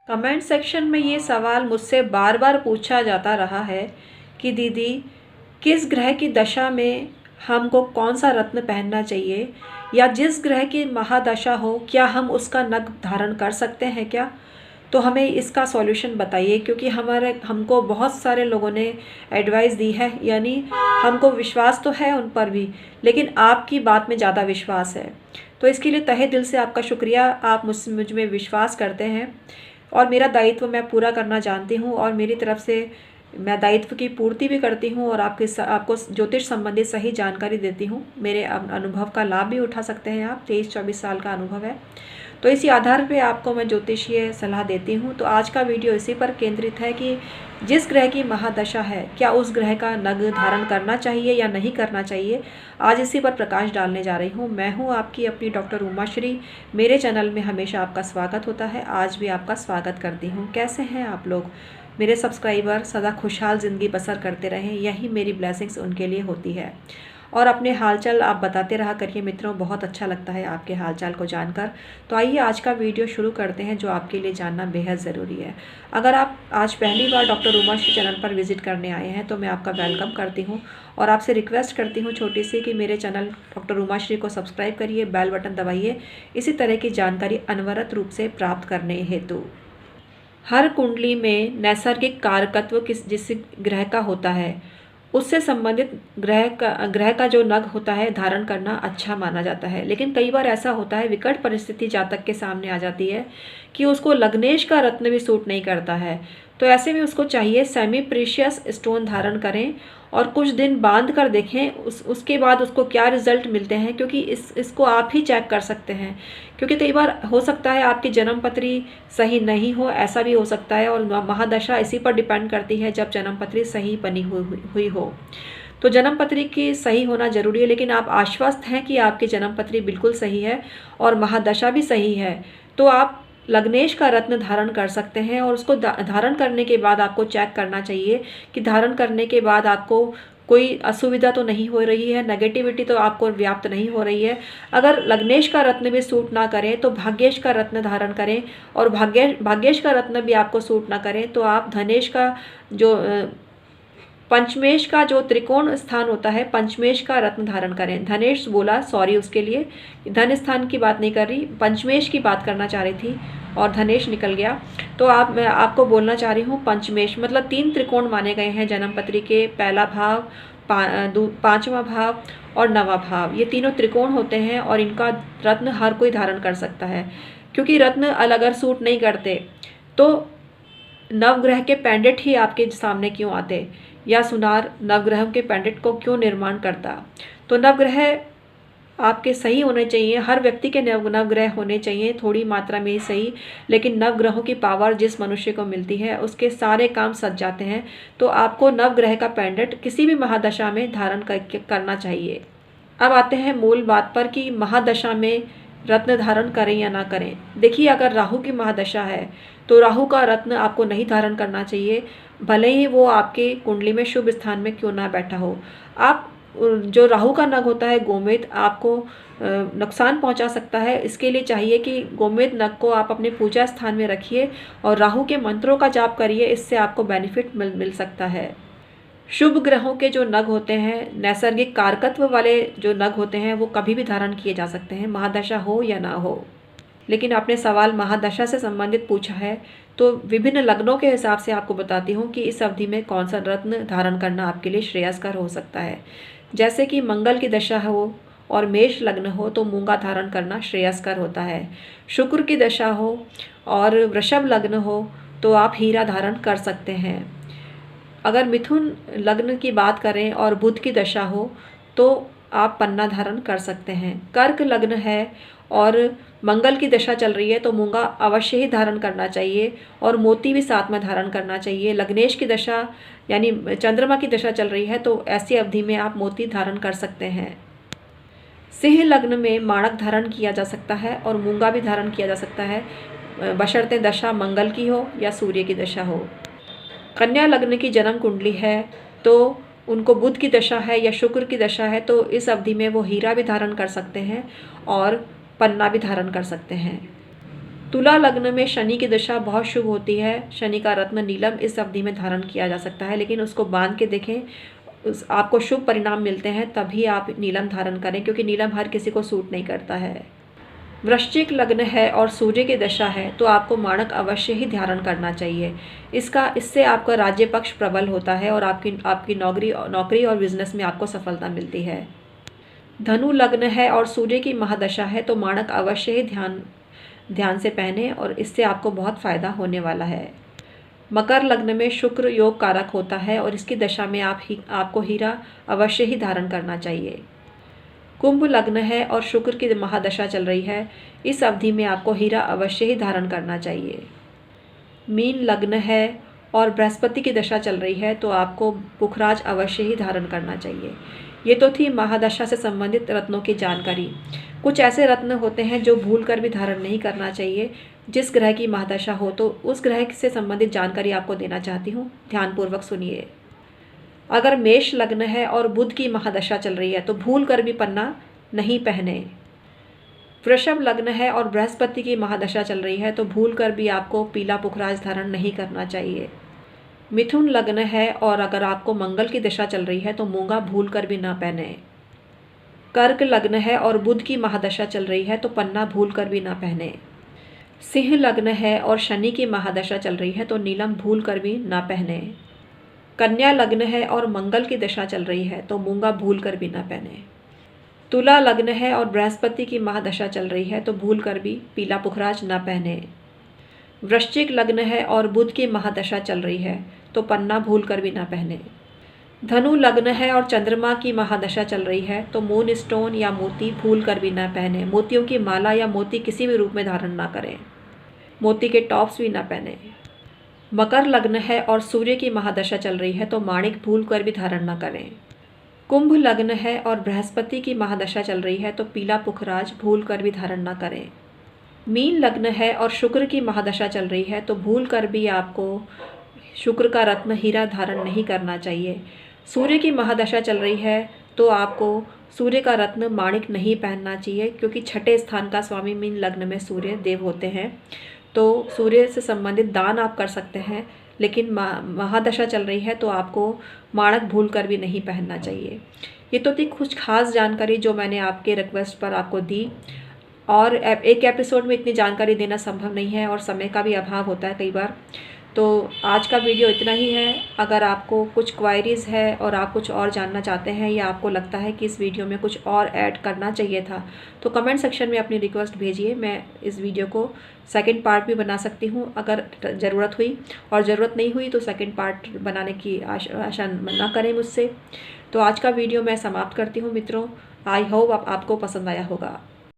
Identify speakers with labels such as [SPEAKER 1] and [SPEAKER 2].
[SPEAKER 1] Comment section में ये सवाल मुझसे बार बार पूछा जाता रहा है कि दीदी, किस ग्रह की दशा में हमको कौन सा रत्न पहनना चाहिए, या जिस ग्रह की महादशा हो क्या हम उसका नग धारण कर सकते हैं क्या। तो हमें इसका सॉल्यूशन बताइए, क्योंकि हमको बहुत सारे लोगों ने एडवाइस दी है, यानी हमको विश्वास तो है उन पर भी, लेकिन आपकी बात में ज़्यादा विश्वास है। तो इसके लिए तहे दिल से आपका शुक्रिया, आप मुझ में विश्वास करते हैं और मेरा दायित्व मैं पूरा करना जानती हूँ, और मेरी तरफ से मैं दायित्व की पूर्ति भी करती हूँ और आपको ज्योतिष संबंधी सही जानकारी देती हूँ। मेरे अनुभव का लाभ भी उठा सकते हैं आप, 23-24 साल का अनुभव है, तो इसी आधार पे आपको मैं ज्योतिषीय सलाह देती हूँ। तो आज का वीडियो इसी पर केंद्रित है कि जिस ग्रह की महादशा है क्या उस ग्रह का नग धारण करना चाहिए या नहीं करना चाहिए, आज इसी पर प्रकाश डालने जा रही हूँ। मैं हूँ आपकी अपनी डॉक्टर उमाश्री। मेरे चैनल में हमेशा आपका स्वागत होता है, आज भी आपका स्वागत करती हूँ। कैसे हैं आप लोग? मेरे सब्सक्राइबर सदा खुशहाल ज़िंदगी बसर करते रहें, यही मेरी ब्लेसिंग्स उनके लिए होती है। और अपने हालचाल आप बताते रहा करिए मित्रों, बहुत अच्छा लगता है आपके हालचाल को जानकर। तो आइए आज का वीडियो शुरू करते हैं, जो आपके लिए जानना बेहद ज़रूरी है। अगर आप आज पहली बार डॉक्टर उमाश्री चैनल पर विजिट करने आए हैं तो मैं आपका वेलकम करती हूं और आपसे रिक्वेस्ट करती हूं छोटी सी कि मेरे चैनल डॉक्टर उमाश्री को सब्सक्राइब करिए, बेल बटन दबाइए इसी तरह की जानकारी अनवरत रूप से प्राप्त करने हेतु। हर कुंडली में नैसर्गिक कारकत्व जिस ग्रह का होता है उससे संबंधित ग्रह का जो नग होता है धारण करना अच्छा माना जाता है। लेकिन कई बार ऐसा होता है, विकट परिस्थिति जातक के सामने आ जाती है कि उसको लग्नेश का रत्न भी सूट नहीं करता है, तो ऐसे में उसको चाहिए सेमी प्रीशियस स्टोन धारण करें और कुछ दिन बांध कर देखें उसके बाद उसको क्या रिजल्ट मिलते हैं, क्योंकि इसको आप ही चेक कर सकते हैं। क्योंकि कई बार हो सकता है आपकी जन्म पत्री सही नहीं हो, ऐसा भी हो सकता है, और महादशा इसी पर डिपेंड करती है जब जन्म पत्री सही बनी हुई हो। तो जन्म पत्री की सही होना जरूरी है, लेकिन आप आश्वस्त हैं कि आपकी जन्म पत्री बिल्कुल सही है और महादशा भी सही है, तो आप लग्नेश का रत्न धारण कर सकते हैं। और उसको धारण करने के बाद आपको चेक करना चाहिए कि धारण करने के बाद आपको कोई असुविधा तो नहीं हो रही है, नेगेटिविटी तो आपको व्याप्त नहीं हो रही है। अगर लग्नेश का रत्न भी सूट ना करे तो भाग्येश का रत्न धारण करें, और भाग्येश का रत्न भी आपको सूट ना करें तो आप धनेश का जो पंचमेश का जो त्रिकोण स्थान होता है, पंचमेश का रत्न धारण करें। धनेश बोला, सॉरी उसके लिए, धन स्थान की बात नहीं कर रही, पंचमेश की बात करना चाह रही थी और धनेश निकल गया। तो मैं आपको बोलना चाह रही हूँ पंचमेश मतलब 3 त्रिकोण माने गए हैं जन्म पत्री के, पहला भाव, 5वां भाव और 9वां भाव, ये तीनों त्रिकोण होते हैं और इनका रत्न हर कोई धारण कर सकता है। क्योंकि रत्न अलग अगर सूट नहीं करते तो नवग्रह के पेंडेंट ही आपके सामने क्यों आते, या सुनार नवग्रहों के पेंडेंट को क्यों निर्माण करता। तो नवग्रह आपके सही होने चाहिए, हर व्यक्ति के नवग्रह होने चाहिए, थोड़ी मात्रा में ही सही, लेकिन नवग्रहों की पावर जिस मनुष्य को मिलती है उसके सारे काम सज जाते हैं। तो आपको नवग्रह का पेंडेंट किसी भी महादशा में धारण करना चाहिए। अब आते हैं मूल बात पर कि महादशा में रत्न धारण करें या ना करें। देखिए, अगर राहु की महादशा है तो राहु का रत्न आपको नहीं धारण करना चाहिए, भले ही वो आपके कुंडली में शुभ स्थान में क्यों ना बैठा हो। आप जो राहु का नग होता है गोमेद, आपको नुकसान पहुंचा सकता है। इसके लिए चाहिए कि गोमेद नग को आप अपने पूजा स्थान में रखिए और राहु के मंत्रों का जाप करिए, इससे आपको बेनिफिट मिल सकता है। शुभ ग्रहों के जो नग होते हैं, नैसर्गिक कारकत्व वाले जो नग होते हैं, वो कभी भी धारण किए जा सकते हैं, महादशा हो या ना हो। लेकिन आपने सवाल महादशा से संबंधित पूछा है, तो विभिन्न लग्नों के हिसाब से आपको बताती हूँ कि इस अवधि में कौन सा रत्न धारण करना आपके लिए श्रेयस्कर हो सकता है। जैसे कि मंगल की दशा हो और मेष लग्न हो तो मूंगा धारण करना श्रेयस्कर होता है। शुक्र की दशा हो और वृषभ लग्न हो तो आप हीरा धारण कर सकते हैं। अगर मिथुन लग्न की बात करें और बुध की दशा हो तो आप पन्ना धारण कर सकते हैं। कर्क लग्न है और मंगल की दशा चल रही है तो मूंगा अवश्य ही धारण करना चाहिए और मोती भी साथ में धारण करना चाहिए। लग्नेश की दशा यानी चंद्रमा की दशा चल रही है तो ऐसी अवधि में आप मोती धारण कर सकते हैं। सिंह लग्न में माणक धारण किया जा सकता है और मूंगा भी धारण किया जा सकता है, बशर्ते दशा मंगल की हो या सूर्य की दशा हो। कन्या लग्न की जन्म कुंडली है तो उनको बुध की दशा है या शुक्र की दशा है तो इस अवधि में वो हीरा भी धारण कर सकते हैं और पन्ना भी धारण कर सकते हैं। तुला लग्न में शनि की दशा बहुत शुभ होती है। शनि का रत्न नीलम इस अवधि में धारण किया जा सकता है, लेकिन उसको बांध के देखें, आपको शुभ परिणाम मिलते हैं तभी आप नीलम धारण करें, क्योंकि नीलम हर किसी को सूट नहीं करता है। वृश्चिक लग्न है और सूर्य की दशा है तो आपको माणक अवश्य ही धारण करना चाहिए। इससे आपका राज्य पक्ष प्रबल होता है और आपकी नौकरी और बिजनेस में आपको सफलता मिलती है। धनु लग्न है और सूर्य की महादशा है तो माणक अवश्य ही ध्यान से पहने और इससे आपको बहुत फायदा होने वाला है। मकर लग्न में शुक्र योग कारक होता है और इसकी दशा में आपको हीरा अवश्य ही धारण करना चाहिए। कुंभ लग्न है और शुक्र की महादशा चल रही है, इस अवधि में आपको हीरा अवश्य ही धारण करना चाहिए। मीन लग्न है और बृहस्पति की दशा चल रही है तो आपको पुखराज अवश्य ही धारण करना चाहिए। ये तो थी महादशा से संबंधित रत्नों की जानकारी। कुछ ऐसे रत्न होते हैं जो भूल कर भी धारण नहीं करना चाहिए। जिस ग्रह की महादशा हो तो उस ग्रह से संबंधित जानकारी आपको देना चाहती हूँ, ध्यानपूर्वक सुनिए। अगर मेष लग्न है और बुध की महादशा चल रही है तो भूल कर भी पन्ना नहीं पहने। वृषभ लग्न है और बृहस्पति की महादशा चल रही है तो भूल कर भी आपको पीला पुखराज धारण नहीं करना चाहिए। मिथुन लग्न है और अगर आपको मंगल की दशा चल रही है तो मूंगा भूल कर भी ना पहने। कर्क लग्न है और बुध की महादशा चल रही है तो पन्ना भूल कर भी ना पहने। सिंह लग्न है और शनि की महादशा चल रही है तो नीलम भूल कर भी ना पहने। कन्या लग्न है और मंगल की दशा चल रही है तो मूंगा भूल कर भी ना पहने। तुला लग्न है और बृहस्पति की महादशा चल रही है तो भूल कर भी पीला पुखराज ना पहने। वृश्चिक लग्न है और बुध की महादशा चल रही है तो पन्ना भूल कर भी ना पहने। धनु लग्न है और चंद्रमा की महादशा चल रही है तो मून स्टोन या मोती भूल कर भी ना पहने। मोतियों की माला या मोती किसी भी रूप में धारण ना करें। मोती के टॉप्स भी ना पहने। मकर लग्न है और सूर्य की महादशा चल रही है तो माणिक भूल कर भी धारण ना करें। कुंभ लग्न है और बृहस्पति की महादशा चल रही है तो पीला पुखराज भूल कर भी धारण ना करें। मीन लग्न है और शुक्र की महादशा चल रही है तो भूल कर भी आपको शुक्र का रत्न हीरा धारण नहीं करना चाहिए। सूर्य की महादशा चल रही है तो आपको सूर्य का रत्न माणिक नहीं पहनना चाहिए, क्योंकि छठे स्थान का स्वामी मीन लग्न में सूर्य देव होते हैं। तो सूर्य से संबंधित दान आप कर सकते हैं, लेकिन महादशा चल रही है तो आपको माणक भूल कर भी नहीं पहनना चाहिए। ये तो थी कुछ खास जानकारी जो मैंने आपके रिक्वेस्ट पर आपको दी, और एक एपिसोड में इतनी जानकारी देना संभव नहीं है और समय का भी अभाव होता है कई बार। तो आज का वीडियो इतना ही है। अगर आपको कुछ क्वायरीज़ है और आप कुछ और जानना चाहते हैं या आपको लगता है कि इस वीडियो में कुछ और ऐड करना चाहिए था तो कमेंट सेक्शन में अपनी रिक्वेस्ट भेजिए। मैं इस वीडियो को सेकंड पार्ट भी बना सकती हूँ अगर ज़रूरत हुई, और ज़रूरत नहीं हुई तो सेकंड पार्ट बनाने की आशा ना करें मुझसे। तो आज का वीडियो मैं समाप्त करती हूँ मित्रों। आई होप आपको पसंद आया होगा।